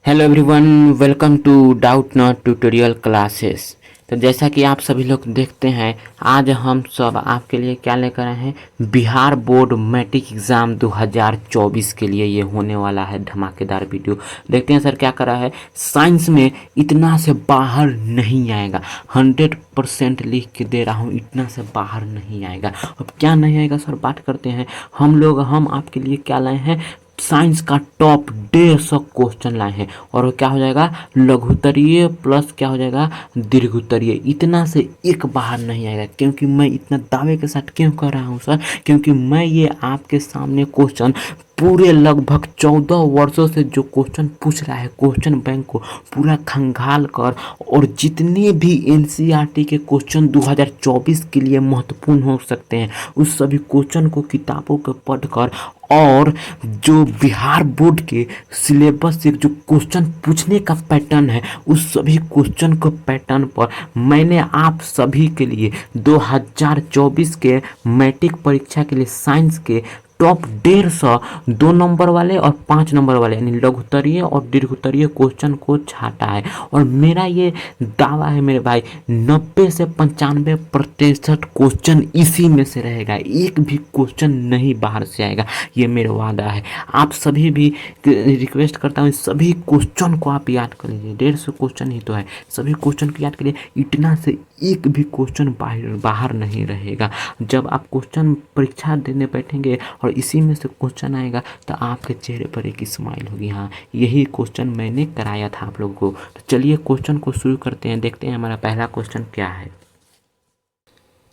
Hello everyone, welcome to doubt not tutorial classes. तो जैसा कि आप सभी लोग देखते हैं, आज हम सब आपके लिए क्या लेकर आए हैं। बिहार बोर्ड मैट्रिक एग्ज़ाम 2024 के लिए ये होने वाला है धमाकेदार वीडियो। देखते हैं सर क्या करा है। साइंस में इतना से बाहर नहीं आएगा, 100% लिख के दे रहा हूँ, इतना से बाहर नहीं आएगा। अब क्या नहीं आएगा सर, बात करते हैं। हम आपके लिए क्या लाए हैं, साइंस का टॉप 150 क्वेश्चन लाए हैं। और वो क्या हो जाएगा, लघुत्तरीय प्लस क्या हो जाएगा, दीर्घोत्तरीय। इतना से एक बाहर नहीं आएगा। क्योंकि मैं इतना दावे के साथ क्यों कर रहा हूँ सर, क्योंकि मैं ये आपके सामने क्वेश्चन पूरे लगभग 14 वर्षों से जो क्वेश्चन पूछ रहा है, क्वेश्चन बैंक को पूरा खंगाल कर, और जितने भी एनसीईआरटी के क्वेश्चन 2024 के लिए महत्वपूर्ण हो सकते हैं, उस सभी क्वेश्चन को किताबों को पढ़कर, और जो बिहार बोर्ड के सिलेबस से जो क्वेश्चन पूछने का पैटर्न है, उस सभी क्वेश्चन को पैटर्न पर मैंने आप सभी के लिए 2024 के मैट्रिक परीक्षा के लिए साइंस के टॉप 150 2 नंबर वाले और 5 नंबर वाले यानी लघुत्तरीय और दीर्घोत्तरीय क्वेश्चन को छाटा है। और मेरा ये दावा है मेरे भाई, 90 से 95% क्वेश्चन इसी में से रहेगा, एक भी क्वेश्चन नहीं बाहर से आएगा, ये मेरा वादा है। आप सभी भी रिक्वेस्ट करता हूँ, सभी क्वेश्चन को आप याद कर लीजिए। 150 क्वेश्चन ही तो है, सभी क्वेश्चन को याद करिए। इतना से एक भी क्वेश्चन बाहर नहीं रहेगा। जब आप क्वेश्चन परीक्षा देने बैठेंगे और इसी में से क्वेश्चन आएगा, तो आपके चेहरे पर एक स्माइल होगी, हाँ यही क्वेश्चन मैंने कराया था आप लोगों को। तो चलिए क्वेश्चन को शुरू करते हैं, देखते हैं हमारा पहला क्वेश्चन क्या है।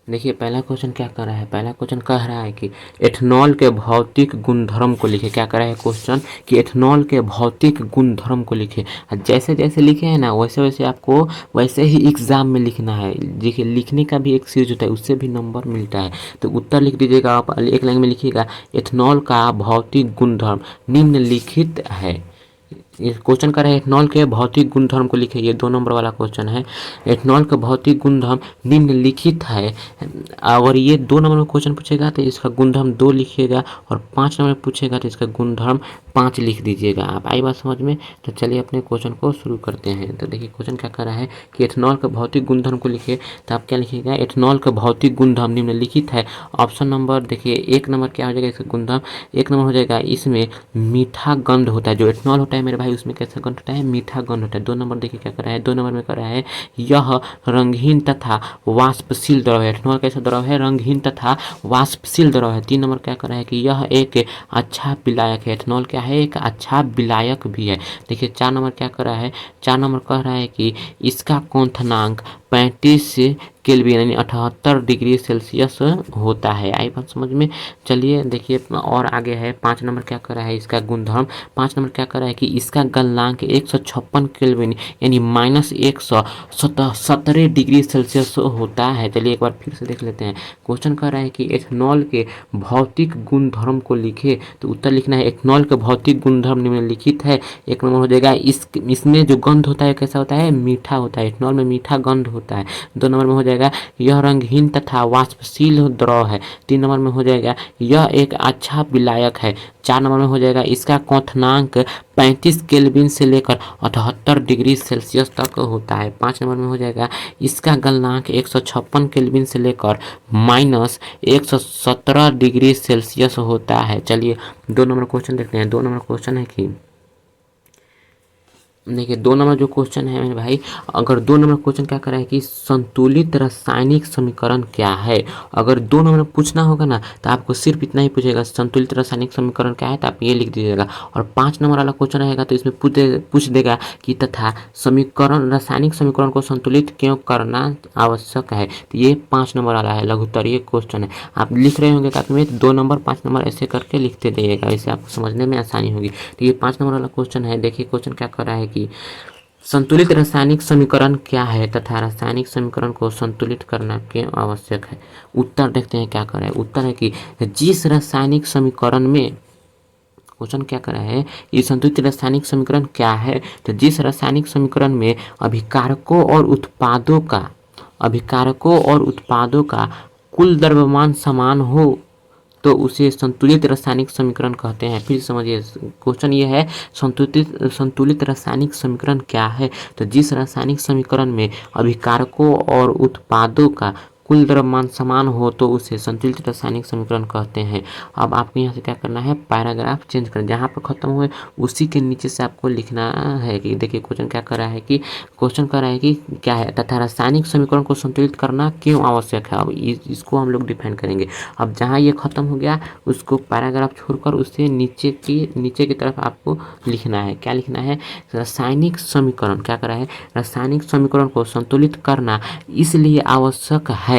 देखिए पहला क्वेश्चन क्या कर रहा है, पहला क्वेश्चन कह रहा है कि एथनॉल के भौतिक गुणधर्म को लिखे। क्या कर रहा है क्वेश्चन कि एथनॉल के भौतिक गुणधर्म को लिखे। जैसे जैसे लिखे हैं ना, वैसे वैसे आपको वैसे ही एग्जाम में लिखना है। देखिए लिखने का भी एक सीरीज होता है, उससे भी नंबर मिलता है। तो उत्तर लिख दीजिएगा आप, एक लाइन में लिखिएगा, एथनॉल का भौतिक गुणधर्म निम्नलिखित है। ये क्वेश्चन कर रहा है एथनॉल के भौतिक गुणधर्म को लिखे, ये 2 नंबर वाला क्वेश्चन है। एथनॉल का भौतिक गुणधर्म निम्नलिखित है। अगर ये 2 नंबर में क्वेश्चन पूछेगा तो इसका गुणधर्म 2 लिखिएगा, और 5 नंबर में पूछेगा तो इसका गुणधर्म 5 लिख दीजिएगा आप। आई बात समझ में? तो चलिए अपने क्वेश्चन को शुरू करते हैं। तो देखिए क्वेश्चन क्या कर रहा है कि एथनॉल का भौतिक गुणधर्म को लिखे। तो आप क्या लिखिएगा, एथनॉल का भौतिक गुणधर्म निम्नलिखित है। ऑप्शन नंबर देखिए 1 नंबर क्या हो जाएगा, इसका गुणधर्म 1 नंबर हो जाएगा, इसमें मीठा गंध होता है। जो एथनॉल होता है मेरे भाई, उसमें कैसा गंध होता है, मीठा गंध होता है। 2 नंबर देखिए क्या कर रहा है, 2 नंबर में कर रहा है, यह रंगहीन तथा वाष्पशील द्रव है। एथनॉल कैसा द्रव है, रंगहीन तथा वाष्पशील द्रव है। 3 नंबर क्या कर रहा है कि यह एक अच्छा विलायक है। एथनॉल क्या है, एक अच्छा विलायक भी है। देखिए 4 नंबर क्या कर रहा है, 4 नंबर कह रहा है कि इसका क्वथनांक 35 केल्विन यानी 78 डिग्री सेल्सियस होता है। आई बात समझ में? चलिए देखिए और आगे है 5 नंबर क्या कर रहा है, इसका गुणधर्म 5 नंबर क्या कर रहा है कि इसका गलनांक 156 केल्विन यानी -117 डिग्री सेल्सियस होता है। चलिए एक बार फिर से देख लेते हैं। क्वेश्चन कर रहा है कि एथनॉल के भौतिक गुणधर्म को लिखे। तो उत्तर लिखना है, एथनॉल के भौतिक गुणधर्म निम्नलिखित है। 1 नंबर हो जाएगा, इसमें जो गंध होता है कैसा होता है, मीठा होता है। एथनॉल में मीठा गंध होता है। 2 नंबर में हो जाएगा, यह रंगहीन तथा वाष्पशील द्रव है। 3 नंबर में हो जाएगा, यह एक अच्छा विलायक है। 4 नंबर में हो जाएगा, इसका क्वथनांक 35 केल्विन से लेकर 78 डिग्री सेल्सियस तक होता है। 5 नंबर में हो जाएगा, इसका गलनांक 156 केल्विन से लेकर -117 डिग्री सेल्सियस होता है। चलिए 2 नंबर क्वेश्चन देखते हैं। 2 नंबर क्वेश्चन है कि देखिए 2 नंबर जो क्वेश्चन है मेरे भाई, अगर 2 नंबर क्वेश्चन क्या कर रहा है कि संतुलित रासायनिक समीकरण क्या है। अगर 2 नंबर पूछना होगा ना, तो आपको सिर्फ इतना ही पूछेगा, संतुलित रासायनिक समीकरण क्या है, तो आप ये लिख दीजिएगा। और 5 नंबर वाला क्वेश्चन रहेगा तो इसमें पूछ देगा कि तथा समीकरण, रासायनिक समीकरण को संतुलित क्यों करना आवश्यक है। तो ये 5 नंबर वाला है, लघुत्तरीय क्वेश्चन है। आप लिख रहे होंगे काफी में 2 नंबर 5 नंबर ऐसे करके लिखते जाइएगा, इससे आपको समझने में आसानी होगी। तो ये 5 नंबर वाला क्वेश्चन है। देखिए क्वेश्चन क्या कर रहा है कि संतुलित रासायनिक समीकरण क्या है तथा रासायनिक समीकरण को संतुलित करना क्यों आवश्यक है। उत्तर देखते हैं क्या कर रहा है। उत्तर है कि जिस रासायनिक समीकरण में, क्वेश्चन क्या कर रहा है, ये संतुलित रासायनिक समीकरण क्या है, तो जिस रासायनिक समीकरण में अभिकारकों और उत्पादों का कुल द्रव्यमान समान हो, तो उसे संतुलित रासायनिक समीकरण कहते हैं। फिर समझिए क्वेश्चन ये है, संतुलित रासायनिक समीकरण क्या है? तो जिस रासायनिक समीकरण में अभिकारकों और उत्पादों का कुल द्रव्यमान समान हो तो उसे संतुलित रासायनिक समीकरण कहते हैं। अब आपको यहाँ से क्या करना है, पैराग्राफ चेंज करना, जहाँ पर खत्म हुए उसी के नीचे से आपको लिखना है कि देखिए क्वेश्चन क्या कर रहा है कि क्या है, तथा रासायनिक समीकरण को संतुलित करना क्यों आवश्यक है। अब इसको हम लोग डिफाइन करेंगे। अब जहाँ ये खत्म हो गया उसको पैराग्राफ छोड़कर उससे नीचे की तरफ आपको लिखना है। क्या लिखना है, रासायनिक समीकरण क्या कर रहा है, रासायनिक समीकरण को संतुलित करना इसलिए आवश्यक है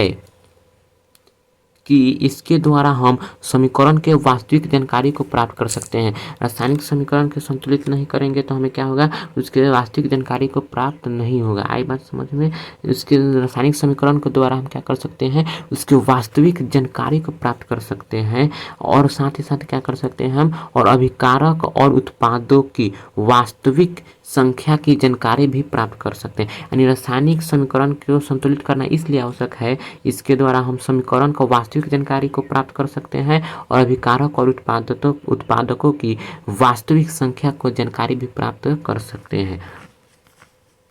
कि इसके द्वारा हम समीकरण के वास्तविक जानकारी को प्राप्त कर सकते हैं। रासायनिक समीकरण के संतुलित नहीं करेंगे तो हमें क्या होगा, उसके वास्तविक जानकारी को प्राप्त नहीं होगा। आई बात समझ में? उसके रासायनिक समीकरण के द्वारा हम क्या कर सकते हैं, उसके वास्तविक जानकारी को प्राप्त कर सकते हैं और साथ ही साथ क्या कर सकते हैं हम, और अभिकारक और उत्पादों की वास्तविक संख्या की जानकारी भी प्राप्त कर सकते हैं। यानी रासायनिक समीकरण को संतुलित करना इसलिए आवश्यक है, इसके द्वारा हम समीकरण को वास्तविक जानकारी को प्राप्त कर सकते हैं और अभिकारक और उत्पादकों की वास्तविक संख्या को जानकारी भी प्राप्त कर सकते हैं।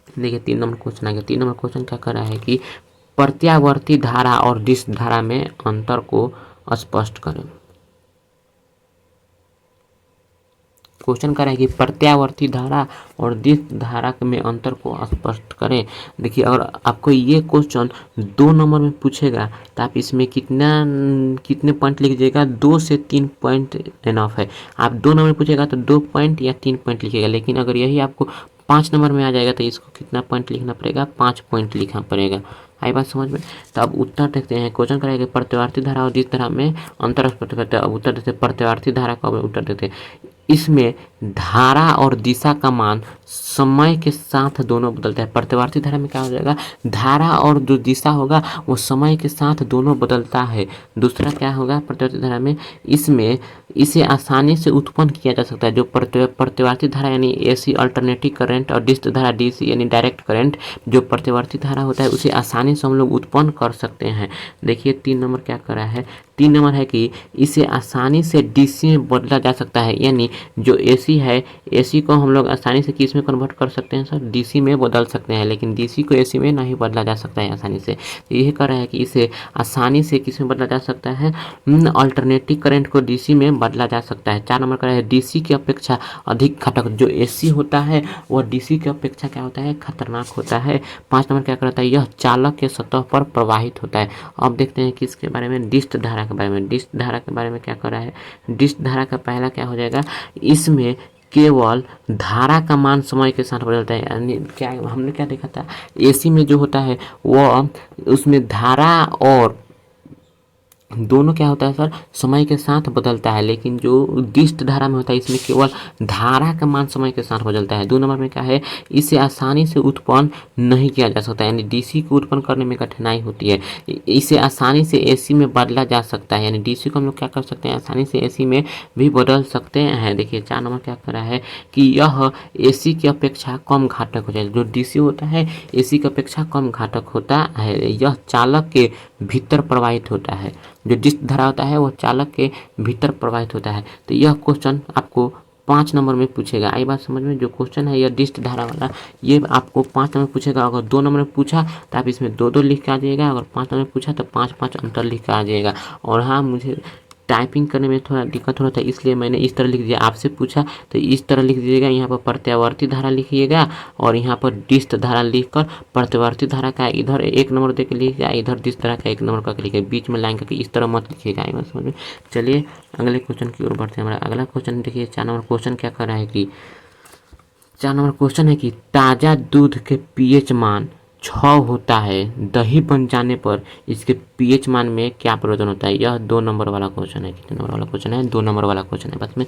देखिए 3 नंबर क्वेश्चन आ गया। 3 नंबर क्वेश्चन क्या कर रहा है कि प्रत्यावर्ती धारा और डिस्क धारा में अंतर को स्पष्ट करें। क्वेश्चन कर रहा है कि प्रत्यावर्ती धारा और डिस्क धारा में अंतर को स्पष्ट करें। देखिए अगर आपको ये क्वेश्चन 2 नंबर में पूछेगा तो आप इसमें कितने पॉइंट लिख दीजिएगा, 2 से 3 पॉइंट इनफ है। आप 2 नंबर में पूछेगा तो 2 पॉइंट या 3 पॉइंट लिखिएगा, लेकिन अगर यही आपको 5 नंबर में आ जाएगा तो इसको कितना पॉइंट लिखना पड़ेगा, 5 पॉइंट लिखना पड़ेगा। आई बात समझ में? तो अब उत्तर देखते हैं। क्वेश्चन करेगा प्रत्यावर्ती धारा और डिस्क धारा में अंतर स्पष्ट करते हैं। अब उत्तर देते हैं प्रत्यावर्ती धारा का उत्तर देते हैं। इसमें धारा और दिशा का मान समय के साथ दोनों बदलता है। प्रत्यावर्ती धारा में क्या हो जाएगा, धारा और जो दिशा होगा वो समय के साथ दोनों बदलता है। दूसरा क्या होगा प्रत्यावर्ती धारा में, इसमें इसे आसानी से उत्पन्न किया जा सकता है। जो प्रत्यावर्ती धारा यानी एसी अल्टरनेटिव करंट और डिस्क धारा डीसी यानी डायरेक्ट करंट, जो प्रत्यावर्ती धारा होता है उसे आसानी से हम लोग उत्पन्न कर सकते हैं। देखिए 3 नंबर क्या कर रहा है, 3 नंबर है कि इसे आसानी से डीसी में बदला जा सकता है। यानी जो एसी है, एसी को हम लोग आसानी से किस में कन्वर्ट कर सकते हैं सर, डीसी में बदल सकते हैं, लेकिन डीसी को एसी में नहीं बदला जा सकता है आसानी से। तो यही कर रहा है कि इसे आसानी से किस में बदला जा सकता है, अल्टरनेटिव करंट को डीसी में बदला जा सकता है। 4 नंबर का है डीसी की अपेक्षा अधिक घातक, जो एसी होता है वह डीसी की अपेक्षा क्या होता है, खतरनाक होता है। 5 नंबर क्या करता है, यह चालक के सतह पर प्रवाहित होता है। अब देखते हैं किसके बारे में, डिस्क धारा के बारे में। डिस्क धारा के बारे में क्या कर रहा है, डिस्क धारा का पहला क्या हो जाएगा, इसमें केवल धारा का मान समय के साथ बदलता है। यानी क्या हमने क्या देखा था, एसी में जो होता है वह उसमें धारा और दोनों क्या होता है सर, समय के साथ बदलता है, लेकिन जो डिस्क धारा में होता है इसमें केवल धारा का मान समय के साथ बदलता है। 2 नंबर में क्या है, इसे आसानी से उत्पन्न नहीं किया जा सकता, यानी डीसी को उत्पन्न करने में कठिनाई होती है। इसे आसानी से एसी में बदला जा सकता है, यानी डीसी को हम लोग क्या कर सकते हैं, आसानी से एसी में भी बदल सकते हैं। देखिए 4 नंबर क्या कर रहा है कि यह एसी की अपेक्षा कम घातक हो जाए। जो डीसी होता है एसी की अपेक्षा कम घातक होता है। यह चालक के भीतर प्रवाहित होता है। जो डिस्क धारा होता है वो चालक के भीतर प्रवाहित होता है। तो यह क्वेश्चन आपको 5 नंबर में पूछेगा। आई बात समझ में? जो क्वेश्चन है यह डिस्क धारा वाला, ये आपको 5 नंबर में पूछेगा। अगर 2 नंबर में पूछा तो आप इसमें 2-2 लिख के आ जाइएगा, अगर 5 नंबर में पूछा तो 5-5 अंतर लिख के आ जाइएगा। और हाँ, मुझे टाइपिंग करने में थोड़ा दिक्कत हो रहा था, इसलिए मैंने इस तरह लिख दिया। आपसे पूछा तो इस तरह लिख दीजिएगा, यहाँ पर प्रत्यावर्ती धारा लिखिएगा और यहाँ पर डिस्क धारा लिखकर प्रत्यावर्ती धारा का इधर 1 नंबर दे के लिखिएगा, इधर डिस्क धारा का 1 नंबर करके लिखिएगा, बीच में लाइन करके इस तरह मत लिखिएगा। आई बात समझ में? चलिए अगले क्वेश्चन की ओर बढ़ते हैं। हमारा अगला क्वेश्चन देखिए 4 नंबर क्वेश्चन क्या कर रहा है कि 4 नंबर क्वेश्चन है कि ताज़ा दूध के पीएच मान 6 होता है, दही बन जाने पर इसके पीएच मान में क्या परिवर्तन होता है। यह 2 नंबर वाला क्वेश्चन है। कितने नंबर वाला क्वेश्चन है, 2 नंबर वाला क्वेश्चन है। बस में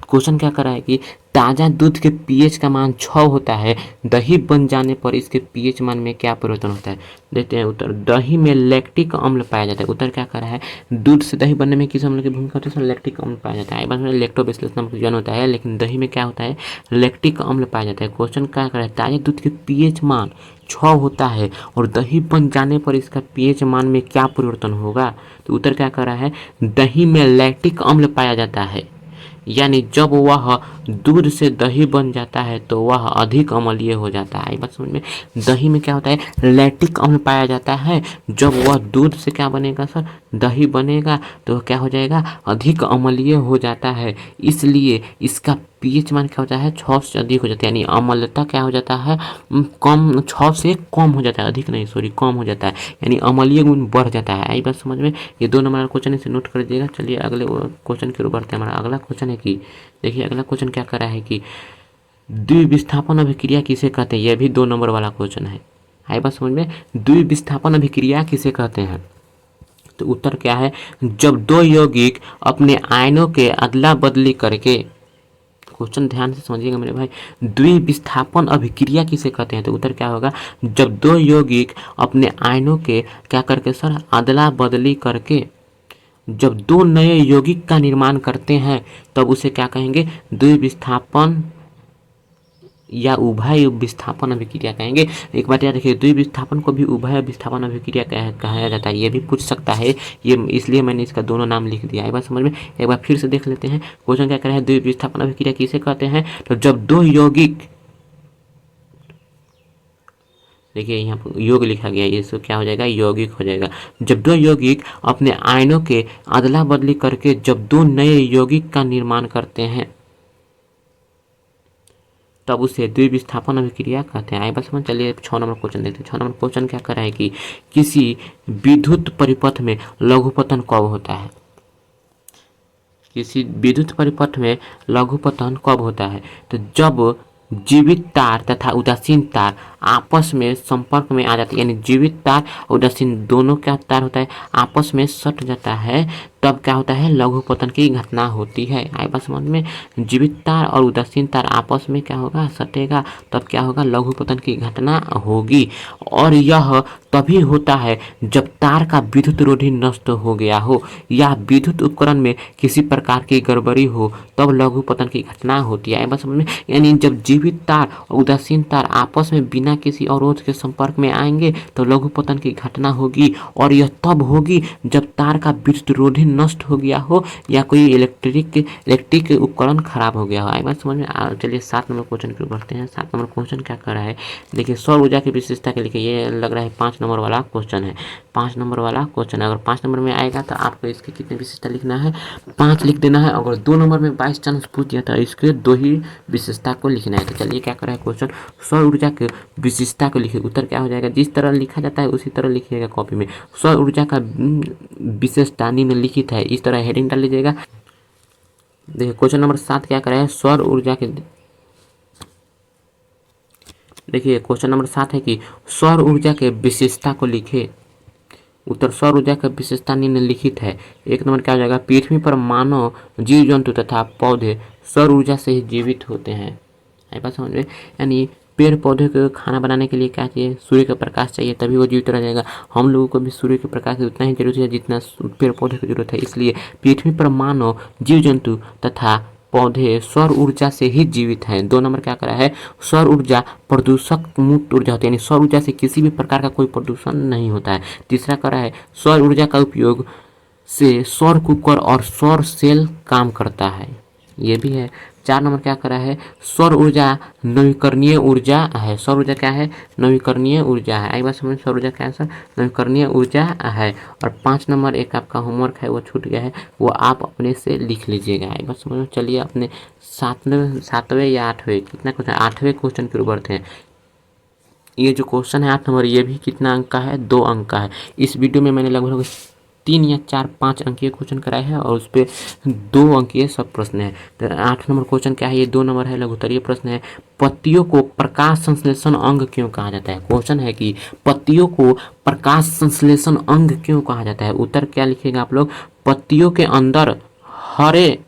क्वेश्चन क्या कर रहा है कि ताज़ा दूध के पीएच का मान 6 होता है, दही बन जाने पर इसके पीएच मान में क्या परिवर्तन होता है। देखते हैं उत्तर, दही में लैक्टिक अम्ल पाया जाता है। उत्तर क्या कर रहा है, दूध से दही बनने में किस अम्ल की भूमिका होती है, उसमें लैक्टिक अम्ल पाया जाता है। बात में लैक्टोबैसिलस नामक जीवाणु होता है, लेकिन दही में क्या होता है, लैक्टिक अम्ल पाया जाता है। क्वेश्चन क्या कर रहा है, ताजे दूध के पीएच मान 6 होता है और दही बन जाने पर इसका पीएच मान में क्या परिवर्तन होगा। तो उत्तर क्या कर रहा है, दही में लैक्टिक अम्ल पाया जाता है, यानी जब वह दूध से दही बन जाता है तो वह अधिक अम्लीय हो जाता है। बात समझ में, दही में क्या होता है, लैक्टिक अम्ल पाया जाता है। जब वह दूध से क्या बनेगा सर, दही बनेगा तो क्या हो जाएगा, अधिक अम्लीय हो जाता है, इसलिए इसका पीएच मान क्या होता है, 6 से अधिक हो जाता है, यानी अम्लता क्या हो जाता है, कम, 6 से कम हो जाता है, अधिक नहीं सॉरी कम हो जाता है, यानी अम्लीय गुण बढ़ जाता है। आई बात समझ में। ये 2 नंबर क्वेश्चन इसे नोट कर दीजिएगा। चलिए अगले क्वेश्चन की ओर बढ़ते हैं। हमारा अगला क्वेश्चन है कि, देखिए अगला क्वेश्चन क्या कर रहा है कि द्विविस्थापन अभिक्रिया किसे कहते हैं। यह भी 2 नंबर वाला क्वेश्चन है। आई बात समझ में, द्विविस्थापन अभिक्रिया किसे कहते हैं। तो उत्तर क्या है, जब 2 यौगिक अपने आयनों के अदला बदली करके, क्वेश्चन ध्यान से समझिएगा मेरे भाई, द्विविस्थापन अभिक्रिया किसे कहते हैं। तो उत्तर क्या होगा, जब 2 यौगिक अपने आयनों के क्या करके सर, अदला बदली करके जब 2 नए यौगिक का निर्माण करते हैं तब उसे क्या कहेंगे, द्विविस्थापन या उभय विस्थापन अभिक्रिया कहेंगे। एक बात याद रखिए, द्विविस्थापन को भी उभय विस्थापन अभिक्रिया कहा जाता है, ये भी पूछ सकता है, ये इसलिए मैंने इसका दोनों नाम लिख दिया है। एक बार समझ में, एक बार फिर से देख लेते हैं क्वेश्चन क्या कर रहा है, द्विविस्थापन अभिक्रिया किसे कहते हैं। तो जब 2 यौगिक, देखिए यहाँ पर योग लिखा गया है, ये सब क्या हो जाएगा, यौगिक हो जाएगा। जब 2 यौगिक अपने आयनों के अदला बदली करके जब 2 नए यौगिक का निर्माण करते हैं तब उसे द्विविस्थापन अभिक्रिया कहते हैं। आए बस समझ। चलिए 6 नंबर क्वेश्चन देखते हैं। 6 नंबर क्वेश्चन क्या कर रहा है कि किसी विद्युत परिपथ में लघुपतन कब होता है। किसी विद्युत परिपथ में लघुपतन कब होता है। तो जब जीवित तार तथा उदासीन तार आपस में संपर्क में आ जाते हैं, यानी जीवित तार और उदासीन दोनों क्या तार होता है, आपस में सट जाता है, तब क्या होता है, लघुपतन की घटना होती है। आई बात समझ में, जीवित तार और उदासीन तार आपस में क्या होगा, सटेगा, तब क्या होगा, लघुपतन की घटना होगी। और यह तभी होता है जब तार का विद्युत रोधी नष्ट हो गया हो या विद्युत उपकरण में किसी प्रकार की गड़बड़ी हो, तब लघुपतन की घटना होती है। बस समझ में, यानी जब जीवित तार और उदासीन तार आपस में बिना किसी अवरोध के संपर्क में आएंगे तो लघुपतन की घटना होगी, और यह तब होगी जब तार का विद्युत रोधी नष्ट हो गया हो या कोई इलेक्ट्रिक उपकरण खराब हो गया हो। आई बात समझ में। चलिए 7 नंबर क्वेश्चन की ओर बढ़ते हैं। 7 नंबर क्वेश्चन क्या कर रहा है, देखिए सौर ऊर्जा की विशेषता के लिए, ये लग रहा है 5 नंबर वाला क्वेश्चन है। 5 नंबर वाला क्वेश्चन है, अगर 5 नंबर में आएगा तो आपको इसकी कितनी विशेषता लिखना है, 5 लिख देना है। अगर 2 नंबर में बाई चांस पूछ दिया तो इसके 2 ही विशेषता को लिखना है। तो चलिए क्या कर रहा है क्वेश्चन, सौर ऊर्जा की विशेषता को लिखिए। उत्तर क्या हो जाएगा, जिस तरह लिखा जाता है उसी तरह लिखिएगा कॉपी में। सौर ऊर्जा का विशेषता निम्नलिखित है, इस तरह हेडिंग डाल लीजिएगा। देखिए क्वेश्चन नंबर 7 क्या कर रहा है, सौर ऊर्जा के, देखिए क्वेश्चन नंबर 7 है कि सौर ऊर्जा के विशेषता को लिखे। उत्तर, सौर ऊर्जा का विशेषता निम्नलिखित है। 1 नंबर क्या हो जाएगा, पृथ्वी पर मानव, जीव जंतु तथा पौधे सौर ऊर्जा से ही जीवित होते हैं। आई बात समझ में, यानी पेड़ पौधे को खाना बनाने के लिए क्या चाहिए, सूर्य का प्रकाश चाहिए, तभी वो जीवित रह जाएगा। हम लोगों को भी सूर्य के प्रकाश की उतना ही जरूरत है जितना पेड़ पौधे की जरूरत है, इसलिए पृथ्वी पर मानव, जीव जंतु तथा पौधे सौर ऊर्जा से ही जीवित हैं। 2 नंबर क्या करा है, सौर ऊर्जा प्रदूषक मुक्त ऊर्जा होती है, यानी सौर ऊर्जा से किसी भी प्रकार का कोई प्रदूषण नहीं होता है। तीसरा करा है, सौर ऊर्जा का उपयोग से सौर कुकर और सौर सेल काम करता है, ये भी है। 4 नंबर क्या करा है, सौर ऊर्जा नवीकरणीय ऊर्जा है। सौर ऊर्जा क्या है, नवीकरणीय ऊर्जा है। आई बात समझ, सौर ऊर्जा क्या है सर, नवीकरणीय ऊर्जा है। और 5 नंबर एक आपका होमवर्क है वो छूट गया है, वो आप अपने से लिख लीजिएगा। आई बात समझ। चलिए अपने 7वें या 8वें, कितना क्वेश्चन, 8वें क्वेश्चन की ओर बढ़ते हैं। ये जो क्वेश्चन है 8 नंबर, ये भी कितना अंक का है, 2 अंक का है। इस वीडियो में मैंने लगभग 3 या 4 5 अंकीय क्वेश्चन कराए हैं और उस पर 2 अंकीय सब प्रश्न है। तो 8 नंबर क्वेश्चन क्या है, ये 2 नंबर है, लघुत्तरीय प्रश्न है। पत्तियों को प्रकाश संश्लेषण अंग क्यों कहा जाता है। क्वेश्चन है कि पत्तियों को प्रकाश संश्लेषण अंग क्यों कहा जाता है। उत्तर क्या लिखेगा आप लोग, पत्तियों के अंदर हरे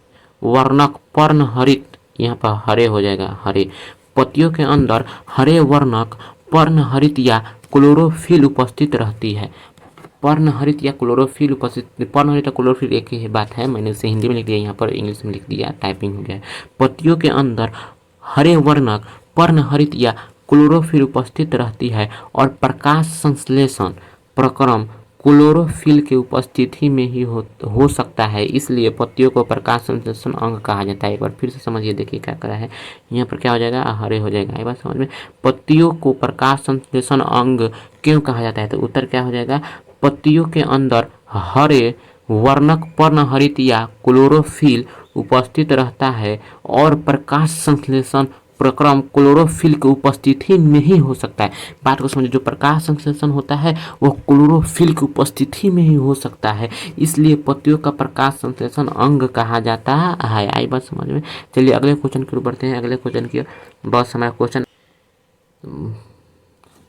वर्णक पर्णहरित, यहाँ पर हरे हो जाएगा, हरे, पत्तियों के अंदर हरे वर्णक पर्णहरित या क्लोरोफिल उपस्थित रहती है। पर्णहरित या क्लोरोफिल उपस्थित, पर्णहरित और क्लोरोफिल एक ही बात है, मैंने उसे हिंदी में लिख दिया, यहाँ पर इंग्लिश में लिख दिया, टाइपिंग हो गया है। पत्तियों के अंदर हरे वर्णक पर्णहरित या क्लोरोफिल उपस्थित रहती है और प्रकाश संश्लेषण प्रक्रम क्लोरोफिल के उपस्थिति में ही हो सकता है, इसलिए पत्तियों को प्रकाश संश्लेषण अंग कहा जाता है। एक बार फिर से समझिए, देखिए क्या करा है, यहाँ पर क्या हो जाएगा, हरे हो जाएगा। एक बार समझ में, पत्तियों को प्रकाश संश्लेषण अंग क्यों कहा जाता है, तो उत्तर क्या हो जाएगा, पत्तियों के अंदर हरे वर्णक पर्णहरित या क्लोरोफिल उपस्थित रहता है और प्रकाश संश्लेषण प्रक्रम क्लोरोफिल की उपस्थिति में ही हो सकता है। बात को समझिए, जो प्रकाश संश्लेषण होता है वह क्लोरोफिल की उपस्थिति में ही हो सकता है, इसलिए पत्तियों का प्रकाश संश्लेषण अंग कहा जाता है। आई बात समझ में। चलिए अगले क्वेश्चन की ओर बढ़ते हैं। अगले क्वेश्चन की बहुत समय क्वेश्चन,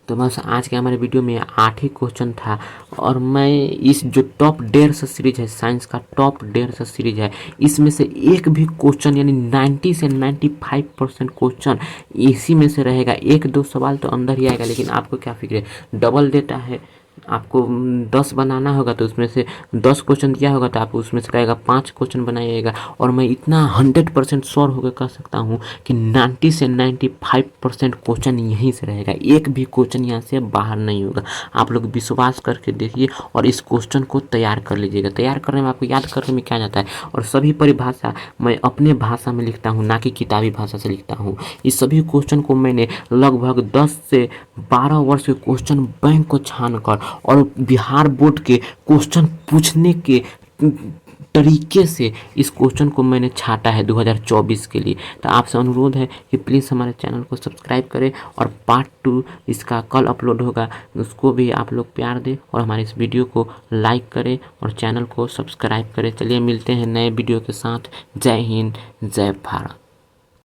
तो बस आज के हमारे वीडियो में 8 ही क्वेश्चन था और मैं इस जो टॉप 150 सीरीज है, साइंस का टॉप 150 सीरीज है, इसमें से एक भी क्वेश्चन यानी 90 से 95% क्वेश्चन इसी में से रहेगा। 1-2 सवाल तो अंदर ही आएगा, लेकिन आपको क्या फिक्र है, डबल डेटा है, आपको 10 बनाना होगा तो उसमें से 10 क्वेश्चन दिया होगा तो आप उसमें से रहेगा 5 क्वेश्चन बनाइएगा। और मैं इतना 100% श्योर होकर कह सकता हूँ कि 90 से 95% क्वेश्चन यहीं से रहेगा, एक भी क्वेश्चन यहाँ से बाहर नहीं होगा। आप लोग विश्वास करके देखिए और इस क्वेश्चन को तैयार कर लीजिएगा। तैयार करने में आपको याद करने में क्या जाता है, और सभी परिभाषा मैं अपने भाषा में लिखता हूँ, ना कि किताबी भाषा से लिखता हूँ। इस सभी क्वेश्चन को मैंने लगभग 10 से 12 वर्ष के क्वेश्चन बैंक को छान कर और बिहार बोर्ड के क्वेश्चन पूछने के तरीके से इस क्वेश्चन को मैंने छाटा है 2024 के लिए। तो आपसे अनुरोध है कि प्लीज़ हमारे चैनल को सब्सक्राइब करें और पार्ट 2 इसका कल अपलोड होगा, उसको भी आप लोग प्यार दें और हमारे इस वीडियो को लाइक करें और चैनल को सब्सक्राइब करें। चलिए मिलते हैं नए वीडियो के साथ। जय हिंद, जय भारत।